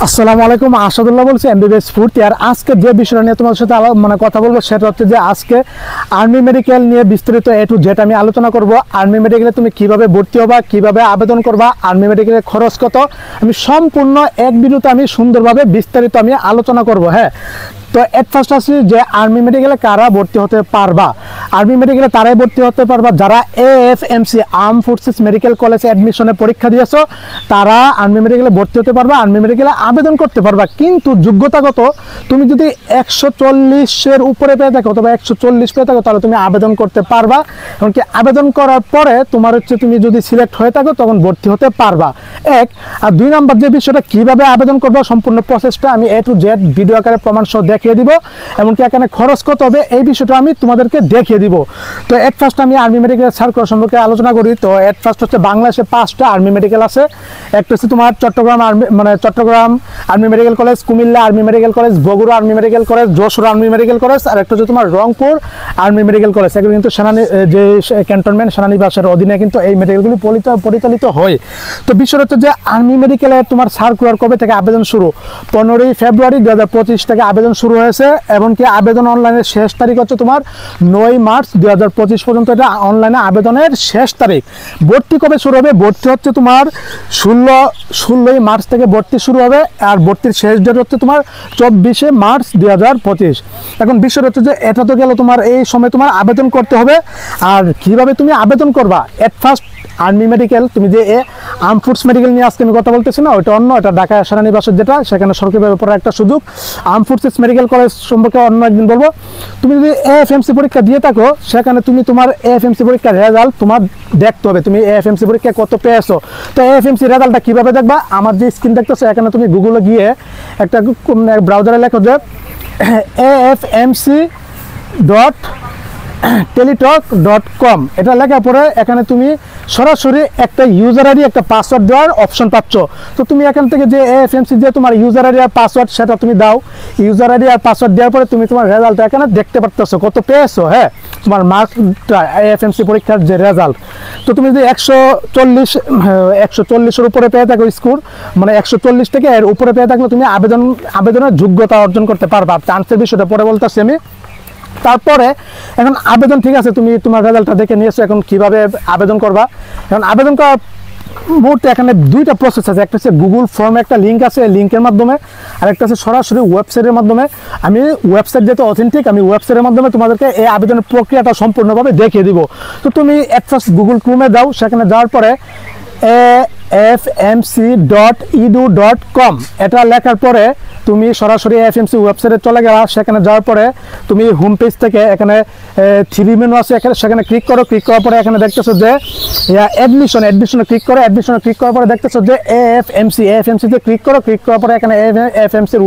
আসসালামু আলাইকুম, আসাদুল্লাহ বলছি এমবিবিএস ফুড। আর আজকে যে বিষয়টা নিয়ে তোমাদের সাথে কথা বলবো সেটা হচ্ছে যে আজকে আর্মি মেডিকেল নিয়ে বিস্তারিত এ টু জেড আমি আলোচনা করব। আর্মি মেডিকেলে তুমি কিভাবে ভর্তি হবা, কিভাবে আবেদন করবা, আর্মি মেডিকেলের খরচ কত, আমি সম্পূর্ণ এক ভিডিওতে আমি সুন্দরভাবে বিস্তারিত আমি আলোচনা করব। হ্যাঁ, তো এট ফার্স্ট আসি যে আর্মি মেডিকেলে কারা ভর্তি হতে পারবা। আর্মি মেডিকেলে তারাই ভর্তি হতে পারবা যারা এএফএমসি আর্ম ফোর্সেস মেডিকেল কলেজে অ্যাডমিশনের পরীক্ষা দিয়েছো, তারা আর্মি মেডিকেলে ভর্তি হতে পারবা, আর্মি মেডিকেলে আবেদন করতে পারবা। কিন্তু যোগ্যতাগত তুমি যদি 140-এর উপরে পেয়ে থাকো অথবা 140 পেয়ে থাকো তাহলে তুমি আবেদন করতে পারবা। এমনকি আবেদন করার পরে তোমার হচ্ছে তুমি যদি সিলেক্ট হয়ে থাকো তখন ভর্তি হতে পারবা। এক আর দুই নাম্বার যে বিষয়টা কিভাবে আবেদন করবো সম্পূর্ণ প্রসেসটা আমি এ টু জেড ভিডিও আকারে প্রমাণ সহ দেখিয়ে দিব। এমনকি এখানে খরচ কত হবে এই বিষয়টা আমি তোমাদেরকে দেখিয়ে দিব। তো এট ফার্স্ট আমি আর্মি মেডিকেল সার্কুলার সম্পর্কে আলোচনা করি। তো এট ফার্স্ট হচ্ছে বাংলাদেশে 5টা আর্মি মেডিকেল আছে। একটা হচ্ছে তোমার Chattogram army medical college, Cumilla army medical college, Bogura army medical college, Jessore army medical college, আর একটা হচ্ছে তোমার রংপুর আর্মি মেডিকেল কলেজ। এগুলো কিন্তু যে ক্যান্টনমেন্ট সেনানিবাসের অধীনে কিন্তু এই মেডিকেলগুলি পরিচালিত হয়। তো বিষয় হচ্ছে যে আর্মি মেডিকেলে তোমার সার্কুলার কবে থেকে আবেদন শুরু? 15ই ফেব্রুয়ারি 2025 থেকে আবেদন শুরু হয়েছে। এমনকি আবেদন অনলাইনের শেষ তারিখ হচ্ছে তোমার 9 মার্চ 2025 পর্যন্ত। এটা অনলাইনে আবেদনের শেষ তারিখ। ভর্তি কবে শুরু হবে? ভর্তি হচ্ছে তোমার 16ই মার্চ থেকে ভর্তি শুরু হবে। আর ভর্তির শেষ ডেট হচ্ছে তোমার 24শে মার্চ 2025। এখন বিষয় হচ্ছে যে এটা তো গেল তোমার এই সময় তোমার আবেদন করতে হবে। আর কিভাবে তুমি আবেদন করবা? এট ফার্স্ট আর্মি মেডিকেল, তুমি যে আর্ম ফোর্স মেডিকেল নিয়ে আজকে আমি কথা বলতেছি না, ওইটা অন্য, এটা ঢাকা সেনানিবাসের যেটা, সেখানে সরকারিভাবে পড়ার একটা সুযোগ। আর্ম ফোর্সেস মেডিকেল কলেজ সম্পর্কে অন্য একদিন বলবো। তুমি যদি এএফএমসি পরীক্ষা দিয়ে থাকো সেখানে তুমি তোমার এএফএমসি পরীক্ষার রেজাল্ট তোমার দেখতে হবে, তুমি এএফএমসি পরীক্ষায় কত পেয়েছো। তো এএফএমসি রেজাল্টটা কীভাবে দেখবা? আমার যে স্ক্রিন দেখতেছো এখানে তুমি গুগলে গিয়ে একটা ব্রাউজারে লেখো যে afmc.teletalk.com, এটা লেখার পরে এখানে তুমি সরাসরি একটা ইউজার আইডি একটা পাসওয়ার্ড দেওয়ার অপশন পাচ্ছ। তো তুমি এখান থেকে যে এএফএমসি যে তোমার ইউজার আইডি আর পাসওয়ার্ড সেটা তুমি দাও। ইউজার আইডি আর পাসওয়ার্ড দেওয়ার পরে তুমি তোমার রেজাল্ট এখানে দেখতে পারতেছো কত পেয়েছো। হ্যাঁ, তোমার মার্কটা এএফএমসি পরীক্ষার যে রেজাল্ট। তো তুমি যদি 140-এর উপরে পেয়ে থাকো স্কোর, মানে 140 থেকে এর উপরে পেয়ে থাকলে তুমি আবেদনের যোগ্যতা অর্জন করতে পারবা। চান্সের বিষয়টা পরে বলতেছি আমি। তারপরে এখন আবেদন, ঠিক আছে, তুমি তোমার রেজাল্টটা দেখে নিয়েছো, এখন কিভাবে আবেদন করবা? এখন আবেদন করার মুহূর্তে এখানে দুইটা প্রসেস আছে। একটা হচ্ছে গুগল ফর্মে একটা লিঙ্ক আছে, লিঙ্কের মাধ্যমে, আর একটা হচ্ছে সরাসরি ওয়েবসাইটের মাধ্যমে। আমি ওয়েবসাইট যেহেতু অথেন্টিক, আমি ওয়েবসাইটের মাধ্যমে তোমাদেরকে এই আবেদনের প্রক্রিয়াটা সম্পূর্ণভাবে দেখিয়ে দিব। তো তুমি এট ফার্স্ট গুগল ক্রোমে যাও, সেখানে যাওয়ার পরে afmc.edu.com এটা লেখার পরে তুমি সরাসরি এএফএমসি ওয়েবসাইটে চলে গেলা। সেখানে যাওয়ার পরে তুমি হোম পেজ থেকে এখানে 3 মেনু আছে, সেখানে ক্লিক করো। ক্লিক করার পরে এখানে দেখতেছো যে অ্যাডমিশনে ক্লিক করো। অ্যাডমিশনে ক্লিক করার পরে দেখতেছো যে এএফএমসিতে ক্লিক করো। ক্লিক করার পরে এখানে এএফএমসির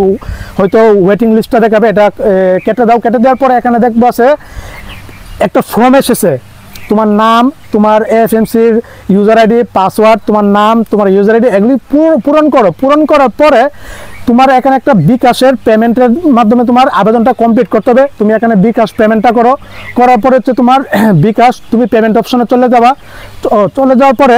হয়তো ওয়েটিং লিস্টটা দেখাবে, এটা কেটে দাও। কেটে দেওয়ার পরে এখানে দেখবো আছে একটা ফর্ম এসেছে। তোমার নাম, তোমার এএফএমসির ইউজার আইডি, পাসওয়ার্ড, তোমার নাম, তোমার ইউজার আইডি, এগুলি পূরণ করো। পূরণ করার পরে তোমার এখানে একটা বিকাশের পেমেন্টের মাধ্যমে তোমার আবেদনটা কমপ্লিট করতে হবে। তুমি এখানে বিকাশ পেমেন্টটা করো। করার পরে হচ্ছে তোমার বিকাশ, তুমি পেমেন্ট অপশনে চলে যাবা। চলে যাওয়ার পরে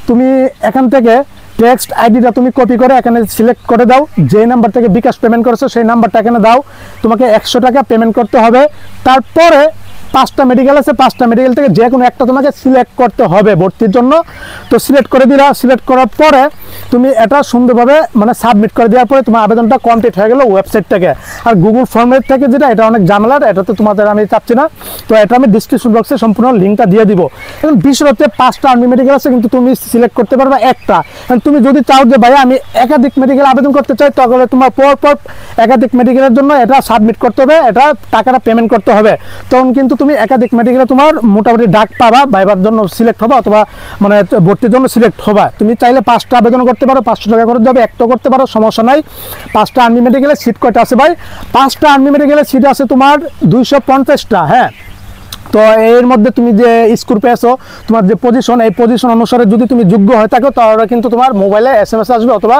তুমি এখান থেকে টেক্সট আইডিটা তুমি কপি করে এখানে সিলেক্ট করে দাও। যে নাম্বার থেকে বিকাশ পেমেন্ট করেছো সেই নাম্বারটা এখানে দাও। তোমাকে 100 টাকা পেমেন্ট করতে হবে। তারপরে 5টা মেডিকেল আছে, 5টা মেডিকেল থেকে যে কোনো একটা তোমাকে সিলেক্ট করতে হবে ভর্তির জন্য। তো সিলেক্ট করে দিলা। সিলেক্ট করার পরে তুমি এটা সুন্দরভাবে মানে সাবমিট করে দেওয়ার পরে তোমার আবেদনটা কমপ্লিট হয়ে গেল ওয়েবসাইট থেকে। আর গুগল ফর্মের থেকে যেটা, এটা অনেক ঝামেলার, এটা তো তোমাদের আমি চাচ্ছি না। তো এটা আমি ডিসক্রিপশন বক্সে সম্পূর্ণ লিঙ্কটা দিয়ে দিব। এখন বিষয় হচ্ছে 5টা আর্মি মেডিকেল আছে, কিন্তু তুমি সিলেক্ট করতে পারবে একটা। তুমি যদি চাও যে ভাই আমি একাধিক মেডিকেল আবেদন করতে চাই, তাহলে তোমার পর একাধিক মেডিকেলের জন্য এটা সাবমিট করতে হবে, এটা টাকাটা পেমেন্ট করতে হবে। তখন কিন্তু তুমি একাধিক মেডিকেলে তোমার মোটামুটি ডাক পাবা, ভাইবার জন্য সিলেক্ট হবা অথবা মানে ভর্তির জন্য সিলেক্ট হবা। তুমি চাইলে 5টা আবেদন করতে পারো, 500 টাকা করে দেবে, একটা করতে পারো, সমস্যা নাই। 5টা আর্মি মেডিকেলের সিট কয়টা আছে ভাই? 5টা আর্মি মেডিকেলের সিট আছে তোমার 250টা। হ্যাঁ, তো এর মধ্যে তুমি যে স্কোর পেয়েছো, তোমার যে পজিশন, এই পজিশন অনুসারে যদি তুমি যোগ্য হয়ে থাকো তাহলে কিন্তু তোমার মোবাইলে SMS আসবে অথবা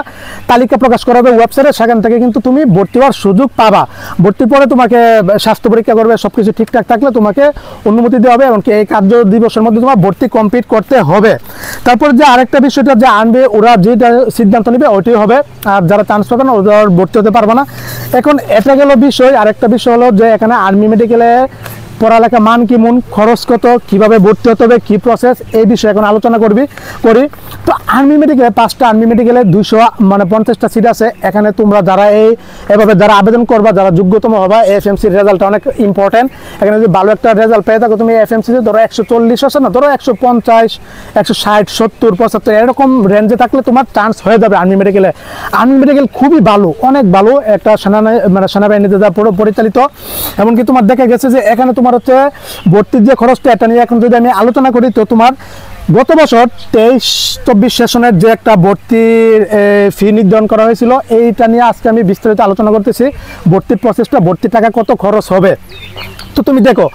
তালিকা প্রকাশ করা হবে ওয়েবসাইটে, সেখান থেকে কিন্তু তুমি ভর্তি হওয়ার সুযোগ পাবা। ভর্তির পরে তোমাকে স্বাস্থ্য পরীক্ষা করবে, সব কিছু ঠিকঠাক থাকলে তোমাকে অনুমতি দেওয়া হবে, এমনকি এই কার্য দিবসের মধ্যে তোমার ভর্তি কমপ্লিট করতে হবে। তারপর যে আরেকটা বিষয়টা যে আনবে, ওরা যেটা সিদ্ধান্ত নেবে ওইটাই হবে, আর যারা চান্স পাবে না ওরা ভর্তি হতে পারবে না। এখন এটা গেল বিষয়। আরেকটা বিষয় হলো যে এখানে আর্মি মেডিকেলে পড়ালেখা মান কেমন, খরচ কত, কিভাবে ভর্তি হতে হবে, কি প্রসেস, এই বিষয়ে এখন আলোচনা করি। তো আর্মি মেডিকেলে 5টা আর্মি মেডিকেলে 250টা সিট আছে। এখানে তোমরা যারা এভাবে যারা আবেদন করবা, যারা যোগ্যতম হবা, এফএমসির রেজাল্টটা অনেক ইম্পর্টেন্ট। এখানে যদি ভালো একটা রেজাল্ট পেয়ে থাকো তুমি এফএমসিতে, ধরো 140 আছে না, ধরো 150, 160, 70, 75 এরকম রেঞ্জে থাকলে তোমার চান্স হয়ে যাবে আর্মি মেডিকেলে। আর্মি মেডিকেল খুবই ভালো, অনেক ভালো একটা সেনাবাহিনীতে যা পরিচালিত। এমনকি তোমার দেখা গেছে যে এখানে তোমার হচ্ছে ভর্তির যে খরচটা, এটা নিয়ে এখন যদি আমি আলোচনা করি, তো তোমার গত বছর 23-24 সেশনের যে একটা ভর্তির ফি নির্ধারণ করা হয়েছিল, এইটা নিয়ে আজকে আমি বিস্তারিত আলোচনা করতেছি। ভর্তির প্রসেসটা, ভর্তির টাকা কত খরচ হবে। তো তুমি দেখো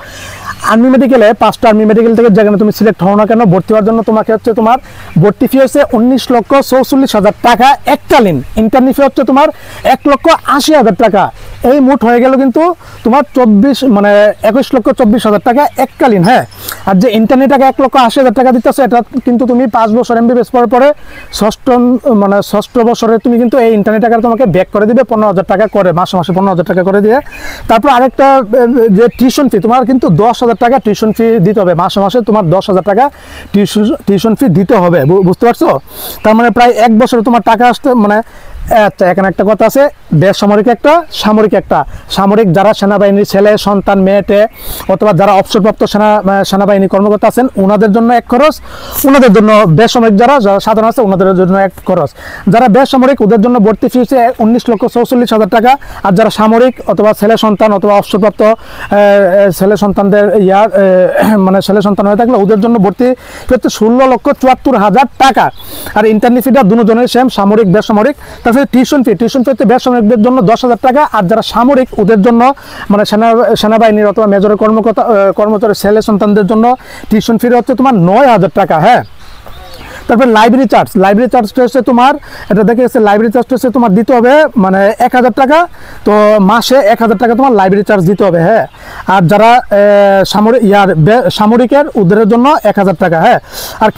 আর্মি মেডিকেলে 5টা আর্মি মেডিকেল থেকে যেখানে তুমি সিলেক্ট হও না কেন, ভর্তি হওয়ার জন্য তোমাকে হচ্ছে তোমার ভর্তি ফি হচ্ছে 19,44,000 টাকা এককালীন। ইন্টারনি ফি হচ্ছে তোমার 1,80,000 টাকা। এই মোট হয়ে গেল কিন্তু তোমার 21,24,000 টাকা এককালীন। হ্যাঁ, আর যে ইন্টারনি টাকা 1,80,000 টাকা দিতেছে, এটা কিন্তু তুমি 5 বছর MBBS পরে ষষ্ঠ বছরে তুমি কিন্তু এই ইন্টারনি টাকা তোমাকে ব্যাক করে দিবে 15,000 টাকা করে, মাসে 15,000 টাকা করে দিয়ে। তারপর আরেকটা যে টিউশন ফি, তোমার কিন্তু 10,000 টাকা টিউশন ফি দিতে হবে, মাসে তোমার 10,000 টাকা টিউশন ফি দিতে হবে। বুঝতে পারছো? তার মানে প্রায় 1 বছরে তোমার টাকা আসতে আচ্ছা, এখানে একটা কথা আছে, বেসামরিক একটা, সামরিক একটা। সামরিক যারা সেনাবাহিনীর ছেলে সন্তান মেয়েটে অথবা যারা অবসরপ্রাপ্ত সেনাবাহিনী কর্মকর্তা আছেন, ওনাদের জন্য এক খরচ, ওনাদের জন্য বেসামরিক যারা সাধারণ আছে ওনাদের জন্য এক খরচ। যারা বেসামরিক ওদের জন্য ভর্তি ফি হচ্ছে 19,44,000 টাকা। আর যারা সামরিক অথবা ছেলে সন্তান অথবা অবসরপ্রাপ্ত ছেলে সন্তানদের ছেলে সন্তান হয়ে থাকলে ওদের জন্য ভর্তি হচ্ছে 16,74,000 টাকা। আর ইন্টারনি ফিটা দুজনের সেম, সামরিক বেসামরিক। তাছাড়া টিউশন ফি হচ্ছে বেসামরিকদের জন্য 10,000 টাকা। আর যারা সামরিক ওদের জন্য সেনাবাহিনীর অথবা মেজরের কর্মচারী ছেলে সন্তানদের জন্য টিউশন ফি হচ্ছে তোমার 9,000 টাকা। হ্যাঁ, তারপর লাইব্রেরি চার্জটা হচ্ছে তোমার, এটা দেখে গেছে লাইব্রেরি চার্জটা হচ্ছে তোমার দিতে হবে 1,000 টাকা। তো মাসে 1,000 টাকা তোমার লাইব্রেরি চার্জ দিতে হবে। হ্যাঁ, আর যারা সামরিকের ওদের জন্য 1,000 টাকা। হ্যাঁ, আর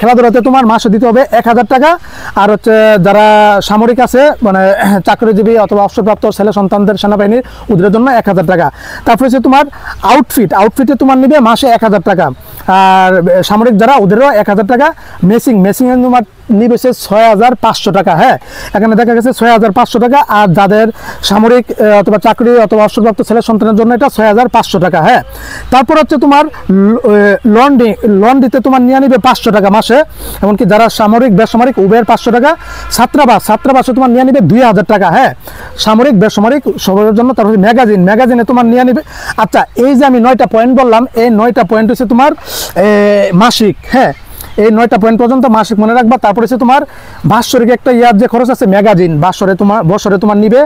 খেলাধুলাতে তোমার মাসে দিতে হবে 1,000 টাকা। আর হচ্ছে যারা সামরিক আছে চাকরিজীবী অথবা অবসরপ্রাপ্ত ছেলে সন্তানদের সেনাবাহিনীর ওদের জন্য 1,000 টাকা। তারপরে হচ্ছে তোমার আউটফিটে তোমার নিবে মাসে 1,000 টাকা। আর সামরিক যারা ওদেরও 1,000 টাকা। মেসিং তোমার নিবে 6,500 টাকা। হ্যাঁ, এখানে দেখা গেছে 6,500 টাকা। আর যাদের সামরিক অথবা চাকরি অথবা অবসরপ্রাপ্ত ছেলে সন্তানের জন্য এটা 6,500 টাকা। হ্যাঁ, তারপর হচ্ছে তোমার লন্ড্রিতে তোমার নিয়ে নিবে 500 টাকা মাসে। এমনকি যারা সামরিক বেসামরিক উভয়ের 500 টাকা। ছাত্রাবাসে তোমার নিয়ে নিবে 2,000 টাকা। হ্যাঁ, সামরিক বেসামরিক সবার জন্য। তারপর ম্যাগাজিনে তোমার নিয়ে নিবে। আচ্ছা, এই যে আমি 9টা পয়েন্ট বললাম, এই 9টা পয়েন্ট হচ্ছে তোমার মাসিক। হ্যাঁ, এই 9টা পয়েন্ট পর্যন্ত মাসিক মনে রাখবা। তারপরে হচ্ছে তোমার বাৎসরিক একটা ইয়ার যে খরচ আছে ম্যাগাজিন, বছরে তোমার নিবে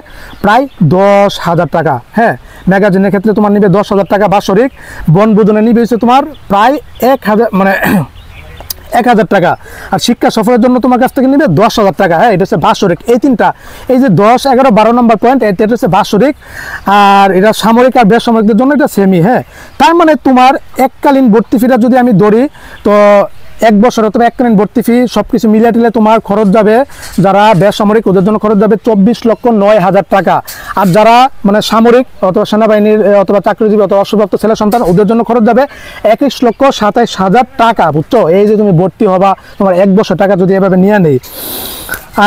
প্রায় 10,000 টাকা। হ্যাঁ, ম্যাগাজিনের ক্ষেত্রে তোমার নিবে 10,000 টাকা বাৎসরিক। বনভোজনে নিবে হচ্ছে তোমার প্রায় 1,000 টাকা। আর শিক্ষা সফরের জন্য তোমার কাছ থেকে নিবে 10,000 টাকা। হ্যাঁ, এটা হচ্ছে বাৎসরিক। এই তিনটা, এই যে 10, 11, 12 নম্বর পয়েন্ট, এটা হচ্ছে বাৎসরিক। আর এটা সামরিক আর বেসামরিকদের জন্য এটা সেমি। হ্যাঁ, তার মানে তোমার এককালীন ভর্তি ফিটা যদি আমি ধরি, তো 1 বছর অথবা এককালীন ভর্তি ফি সবকিছু মিলিয়ে টিলে তোমার খরচ যাবে, যারা বেসামরিক ওদের জন্য খরচ যাবে 24,09,000 টাকা। আর যারা সামরিক অথবা সেনাবাহিনীর অথবা চাকরিজীবী অথবা অবসরপ্রাপ্ত ছেলে সন্তান ওদের জন্য খরচ যাবে 21,27,000 টাকা। বুঝছো? এই যে তুমি ভর্তি হবা, তোমার 1 বছর টাকা যদি এভাবে নিয়ে নেই।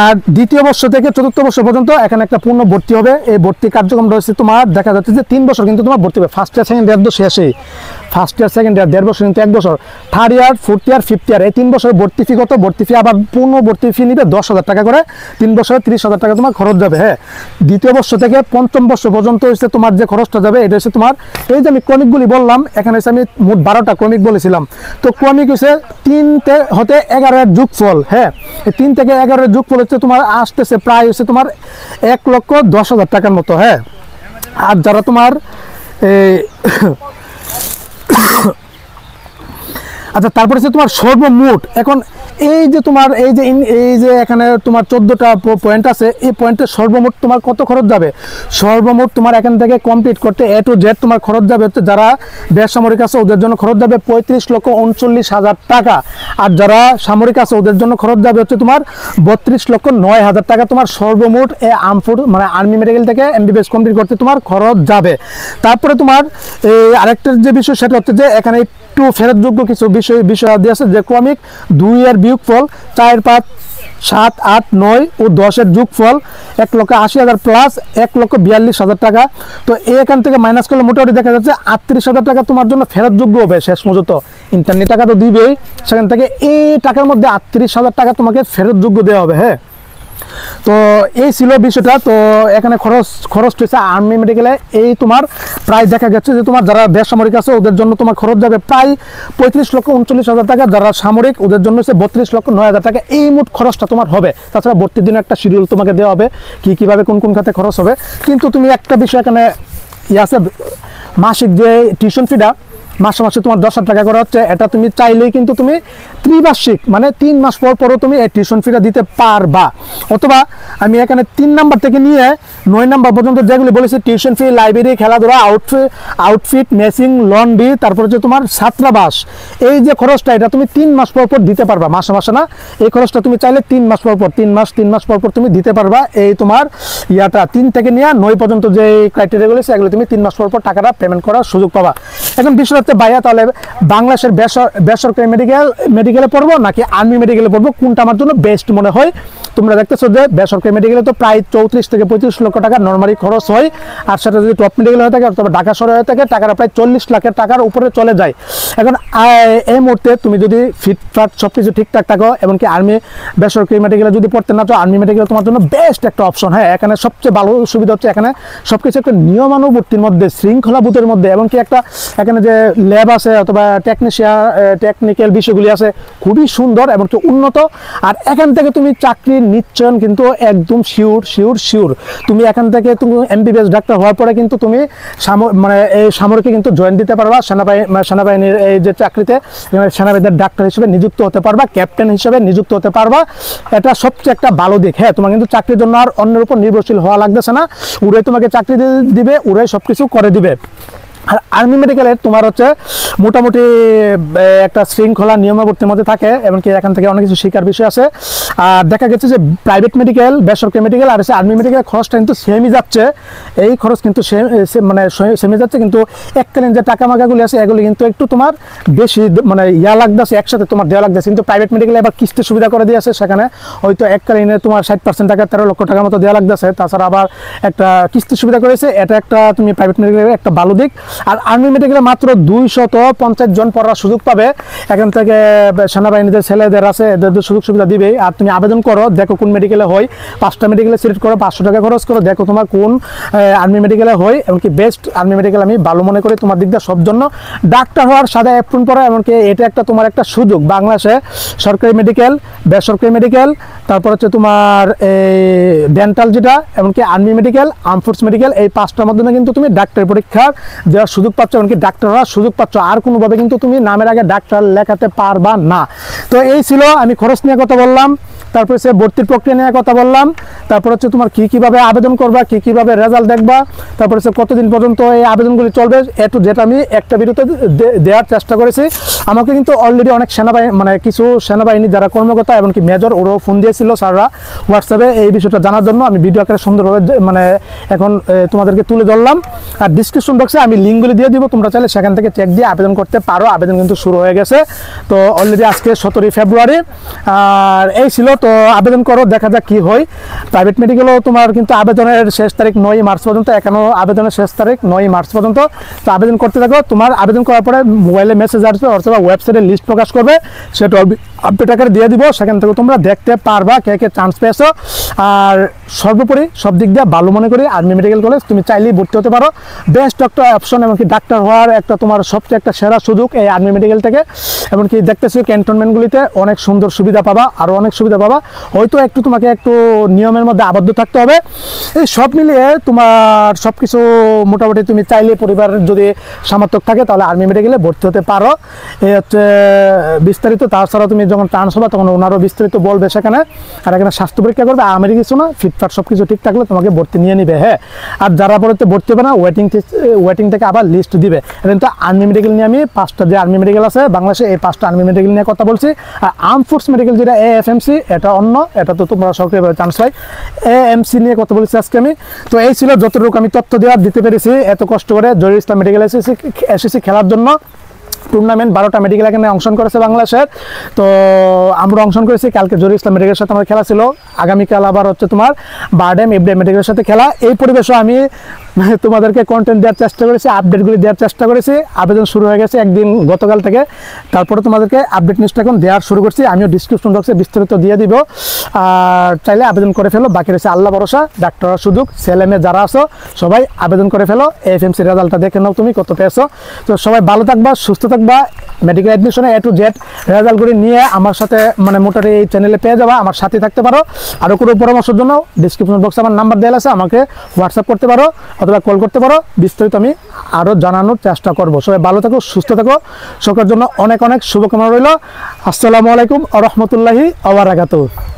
আর দ্বিতীয় বর্ষ থেকে চতুর্থ বর্ষ পর্যন্ত এখানে একটা পূর্ণ ভর্তি হবে। এই ভর্তি কার্যক্রম রয়েছে তোমার, দেখা যাচ্ছে যে 3 বছর কিন্তু তোমার ভর্তি হবে। ফার্স্ট ইয়ার সেকেন্ড ইয়ার তো শেষেই, ফার্স্ট ইয়ার সেকেন্ড ইয়ার 1.5 বছর, কিন্তু 1 বছর। Third year, fourth year, fifth year, এই 3 বছরের ভর্তি ফি কত? ভর্তি ফি আবার পূর্ণ ভর্তি ফি নিবে 10,000 টাকা করে। 3 বছরে 30,000 টাকা তোমার খরচ যাবে। হ্যাঁ, দ্বিতীয় বর্ষ থেকে পঞ্চম বর্ষ পর্যন্ত হচ্ছে তোমার যে খরচটা যাবে, এটা হচ্ছে তোমার এই যে আমি ক্রমিকগুলি বললাম, এখানে হচ্ছে আমি মোট 12টা ক্রমিক বলেছিলাম। তো ক্রমিক হচ্ছে 3 হতে 11 এর যোগফল। হ্যাঁ, এই 3 থেকে 11 এর যোগফল হচ্ছে তোমার আসতেছে প্রায় হচ্ছে তোমার 1,10,000 টাকার মতো। হ্যাঁ, আর যারা তোমার আচ্ছা, তারপরে হচ্ছে তোমার সর্বমোট এখন এই যে তোমার এই যে এখানে তোমার 14টা পয়েন্ট আছে, এই পয়েন্টের সর্বমোট তোমার কত খরচ যাবে? সর্বমোট তোমার এখান থেকে কমপ্লিট করতে A to Z তোমার খরচ যাবে হচ্ছে, যারা বেসামরিক আছে ওদের জন্য খরচ যাবে 35,39,000 টাকা, আর যারা সামরিক আছে ওদের জন্য খরচ যাবে হচ্ছে তোমার 32,09,000 টাকা তোমার সর্বমোট মানে আর্মি মেডিকেল থেকে MBBS কমপ্লিট করতে তোমার খরচ যাবে। তারপরে তোমার এই আরেকটা যে বিষয় সেটা হচ্ছে যে এখানে একটু ফেরতযোগ্য কিছু বিষয় আছে, যে ক্রমিক 2 এর বিয়োগফল 4, 5, 7, 8, 9 ও 10 এর যোগফল 1,80,000 প্লাস 1,42,000 টাকা। তো এখান থেকে মাইনাস করলে মোটামুটি দেখা যাচ্ছে 38,000 টাকা তোমার জন্য ফেরতযোগ্য হবে শেষ পর্যন্ত। ইন্টারনেট টাকা তো দিবেই, সেখান থেকে এই টাকার মধ্যে 38,000 টাকা তোমাকে ফেরতযোগ্য দেওয়া হবে। হ্যাঁ, তো এই ছিল বিষয়টা। তো এখানে খরচ হয়েছে আর্মি মেডিকেলে এই তোমার প্রায় দেখা যাচ্ছে যে তোমার যারা বেসামরিক আছে ওদের জন্য তোমার খরচ যাবে প্রায় 35,39,000 টাকা, যারা সামরিক ওদের জন্য হচ্ছে 32,09,000 টাকা। এই মোট খরচটা তোমার হবে। তাছাড়া ভর্তির দিনে একটা শিডিউল তোমাকে দেওয়া হবে কিভাবে কোন খাতে খরচ হবে। কিন্তু তুমি একটা বিষয় এখানে আছে, মাসিক যে টিউশন ফিটা মাসে মাসে তোমার 10,000 টাকা করা হচ্ছে, এটা তুমি চাইলেই কিন্তু তুমি ত্রিবার্ষিক মানে 3 মাস পরও তুমি এই টিউশন ফিটা দিতে পারবা। অথবা আমি এখানে 3 নাম্বার থেকে নিয়ে 9 নাম্বার পর্যন্ত যেগুলি বলেছি, টিউশন ফি, লাইব্রেরি, খেলাধুলা, আউটফিট, মেসিং, লন্ড্রি, তারপর হচ্ছে তোমার ছাত্রাবাস, এই যে খরচটা এটা তুমি 3 মাস পর দিতে পারবা, মাসে মাসে না। এই খরচটা তুমি চাইলে 3 মাস পর 3 মাস পর তুমি দিতে পারবা। এই তোমার ইয়াটা 3 থেকে নিয়ে 9 পর্যন্ত যে ক্রাইটেরিয়াগুলো আছে এগুলো তুমি 3 মাস পর টাকাটা পেমেন্ট করার সুযোগ পাবা। এখন বিষয় ভাইয়া, তাহলে বাংলাদেশের বেসরকারি মেডিকেলে পড়বো নাকি আর্মি মেডিকেলে পড়বো, কোনটা আমার জন্য বেস্ট মনে হয়? তোমরা দেখতেছো যে বেসরকারি মেডিকেলে তো প্রায় 34 থেকে 35 লক্ষ টাকা নর্মালি খরচ হয়, আর সেটা যদি টপ মেডিকেল হয়ে থাকে অথবা ঢাকা শহরে হয়ে থাকে টাকাটা প্রায় 40 লাখের টাকার উপরে চলে যায়। এখন এই মুহূর্তে তুমি যদি ফিটফাট সব কিছু ঠিকঠাক থাকো, এমনকি আর্মি বেসরকারি মেডিকেলে যদি পড়তে না চাও, আর্মি মেডিকেল তোমার জন্য বেস্ট একটা অপশন। হ্যাঁ, এখানে সবচেয়ে ভালো সুবিধা হচ্ছে এখানে সবকিছু একটা নিয়মানুবর্তির মধ্যে, শৃঙ্খলাবোধের মধ্যে, এমনকি একটা এখানে যে ল্যাব আছে অথবা টেকনিক্যাল বিষয়গুলি আছে খুবই সুন্দর এবং উন্নত। আর এখান থেকে তুমি চাকরির নিশ্চয়ন কিন্তু একদম শিওর। তুমি এখান থেকে তুমি MBBS ডাক্তার হওয়ার পরে কিন্তু তুমি মানে এই সামরিকে কিন্তু জয়েন দিতে পারবা, সেনাবাহিনীর এই যে চাকরিতে সেনাবাহিনীর ডাক্তার হিসেবে নিযুক্ত হতে পারবা, ক্যাপ্টেন হিসেবে নিযুক্ত হতে পারবা। এটা সবচেয়ে একটা ভালো দিক। হ্যাঁ, তোমার কিন্তু চাকরির জন্য আর অন্যের উপর নির্ভরশীল হওয়া লাগতেছে না, ওরাই তোমাকে চাকরি দিবে, ওরাই সবকিছু করে দিবে। আর আর্মি মেডিকেলের তোমার হচ্ছে মোটামুটি একটা শৃঙ্খলা নিয়মাবর্তীর মধ্যে থাকে, এমনকি এখান থেকে অনেক কিছু শেখার বিষয় আছে। আর দেখা গেছে যে প্রাইভেট মেডিকেল, বেসরকারি মেডিকেল আর আর্মি মেডিকেলের খরচটা কিন্তু সেমই যাচ্ছে, এই খরচ কিন্তু সেমই যাচ্ছে, কিন্তু এককালীন যে টাকা মাকাগুলি আছে এগুলি কিন্তু একটু তোমার বেশি মানে লাগতেছে, একসাথে তোমার দেওয়া লাগতেছে। কিন্তু প্রাইভেট মেডিকেলে এবার কিস্তির সুবিধা করে দিয়েছে, সেখানে হয়তো এককালীনে তোমার 60% টাকা 13 লক্ষ টাকার মতো দেওয়া লাগতেছে। তাছাড়া আবার একটা কিস্তির সুবিধা করেছে, এটা একটা তুমি প্রাইভেট মেডিকেলের একটা ভালো দিক। আর আর্মি মেডিকেলে মাত্র 250 জন পড়ার সুযোগ পাবে। এখান থেকে সেনাবাহিনীতে ছেলেদের আছে এদের সুযোগ সুবিধা দিবে। আর তুমি আবেদন করো, দেখো কোন মেডিকেলে হয়, 5টা মেডিকেলে সিলেক্ট করো, 500 টাকা খরচ করো, দেখো তোমার কোন আর্মি মেডিকেলে হয়, এমনকি বেস্ট আর্মি মেডিকেল আমি ভালো মনে করি তোমার দিকটা সব জন্য। ডাক্তার হওয়ার সাথে অ্যাপ্রুন পড়া, এমনকি এটা একটা তোমার একটা সুযোগ। বাংলাদেশে সরকারি মেডিকেল, বেসরকারি মেডিকেল, তারপর হচ্ছে তোমার এই ডেন্টাল যেটা, এমনকি army medical, arm force medical, এই 5টার মাধ্যমে কিন্তু তুমি ডাক্তারি পরীক্ষার দেওয়ার সুযোগ পাচ্ছ, এমনকি ডাক্তার হওয়ার সুযোগ পাচ্ছ। আর কোনোভাবে কিন্তু তুমি নামের আগে ডাক্তার লেখাতে পারবা না। তো এই ছিল, আমি খরচ নিয়ে কথা বললাম, তারপরে সে ভর্তির প্রক্রিয়া নিয়ে কথা বললাম, তারপর হচ্ছে তোমার কিভাবে আবেদন করবা, কিভাবে রেজাল্ট দেখবা, তারপর হচ্ছে কতদিন পর্যন্ত এই আবেদনগুলি চলবে, যেটা আমি একটা ভিডিওতে দেওয়ার চেষ্টা করেছি। আমাকে কিন্তু অলরেডি অনেক সেনাবাহিনী মানে কিছু সেনাবাহিনী যারা কর্মকর্তা এমনকি মেজর ওরাও ফোন দিয়েছিল স্যাররা হোয়াটসঅ্যাপে এই বিষয়টা জানার জন্য। আমি ভিডিও আকারে সুন্দরভাবে মানে এখন তোমাদেরকে তুলে ধরলাম। আর ডিসক্রিপশন বক্সে আমি লিঙ্কগুলি দিয়ে দিব, তোমরা চাইলে সেখান থেকে চেক দিয়ে আবেদন করতে পারো। আবেদন কিন্তু শুরু হয়ে গেছে, তো অলরেডি আজকে 17 ফেব্রুয়ারি। আর এই ছিল, তো আবেদন করো, দেখা যাক কি হয়। প্রাইভেট মেডিকেলও তোমার কিন্তু আবেদনের শেষ তারিখ 9 মার্চ পর্যন্ত, এখনও আবেদনের শেষ তারিখ 9 মার্চ পর্যন্ত। তো আবেদন করতে থাকো, তোমার আবেদন করার পরে মোবাইলে মেসেজ আসবে অথবা ওয়েবসাইটে লিস্ট প্রকাশ করবে, সেটা আপডেট আকারে দিয়ে দিব, সেখান থেকে তোমরা দেখতে পারবা কে কে চান্স পেয়েছো। আর সর্বোপরি সব দিক দিয়ে ভালো মনে করি আর্মি মেডিকেল কলেজ, তুমি চাইলেই ভর্তি হতে পারো। বেস্ট একটা অপশন, এমনকি ডাক্তার হওয়ার একটা তোমার সবচেয়ে একটা সেরা সুযোগ এই আর্মি মেডিকেল থেকে। এমনকি দেখতেছি ক্যান্টনমেন্টগুলিতে অনেক সুন্দর সুবিধা পাবা, আরও অনেক সুবিধা পাবা। হয়তো একটু তোমাকে একটু নিয়মের মধ্যে আবদ্ধ থাকতে হবে। এই সব মিলিয়ে তোমার সব কিছু মোটামুটি তুমি চাইলে পরিবারের যদি সামর্থ্য থাকে তাহলে আর্মি মেডিকেলে ভর্তি হতে পারো। এই হচ্ছে বিস্তারিত। তাছাড়া তুমি যখন ট্রান্স হবে তখন ওনারও বিস্তারিত বলবে সেখানে। আর এখানে স্বাস্থ্য পরীক্ষা করবে, আমের কিছু না, ফিটফাট সব কিছু ঠিক থাকলে তোমাকে ভর্তি নিয়ে নিবে। হ্যাঁ, আর যারা পরে ভর্তি হবে না ওয়েটিং থেকে আবার লিস্ট দিবে। কিন্তু আর্মি মেডিকেল নিয়ে আমি 5টা যে আর্মি মেডিকেল আছে বাংলাদেশে, এই 5টা আর্মি মেডিকেল নিয়ে কথা বলছি। আর আর্ম ফোর্স মেডিকেল যেটা AFMC, এটা অন্য, এটা তো তোমরা সরকারিভাবে চান্স পাই। AMC নিয়ে কথা বলছি আজকে আমি। তো এই ছিল যতটুকু আমি তথ্য দিতে পেরেছি এত কষ্ট করে। জহিরুল ইসলাম মেডিকেল এসেছি খেলার জন্য। টুর্নামেন্ট 12টা মেডিকেল এখানে অংশগ্রহণ করেছে বাংলাদেশের। তো আমরা অংশগ্রহণ করেছি। কালকে জহিরুল ইসলাম মেডিকেলের সাথে আমার খেলা ছিল, আগামীকাল আবার হচ্ছে তোমার বারডেম এফডিএম মেডিকেলের সাথে খেলা। এই পরিবেশও আমি তোমাদেরকে কন্টেন্ট দেওয়ার চেষ্টা করেছি, আপডেটগুলি দেওয়ার চেষ্টা করেছি। আবেদন শুরু হয়ে গেছে একদিন গতকাল থেকে, তারপরে তোমাদেরকে আপডেট নিউজটা এখন দেওয়ার শুরু করছি। আমিও ডিসক্রিপশন বক্সে বিস্তারিত দিয়ে দিব, আর চাইলে আবেদন করে ফেলো। বাকি রয়েছে আল্লাহ ভরসা, ডাক্তার সুযোগ, ছেলেমেয়ে যারা আছো সবাই আবেদন করে ফেলো। AFMC রেজাল্টটা দেখে নাও তুমি কত পেয়েছো। তো সবাই ভালো থাকবা, সুস্থ থাকবা। মেডিকেল অ্যাডমিশনে A to Z রেজাল্টগুলি নিয়ে আমার সাথে মোটামুটি এই চ্যানেলে পেয়ে যাবা, আমার সাথে থাকতে পারো। আরও কোনো পরামর্শের জন্য ডিসক্রিপশন বক্সে আমার নাম্বার দেওয়া আছে, আমাকে হোয়াটসঅ্যাপ করতে পারো অথবা কল করতে পারো। বিস্তারিত আমি আরও জানানোর চেষ্টা করব। সবাই ভালো থাকো, সুস্থ থাকো। সকলের জন্য অনেক অনেক শুভকামনা রইল। আসসালামু আলাইকুম ওয়া রাহমাতুল্লাহি ওয়া বারাকাতুহু।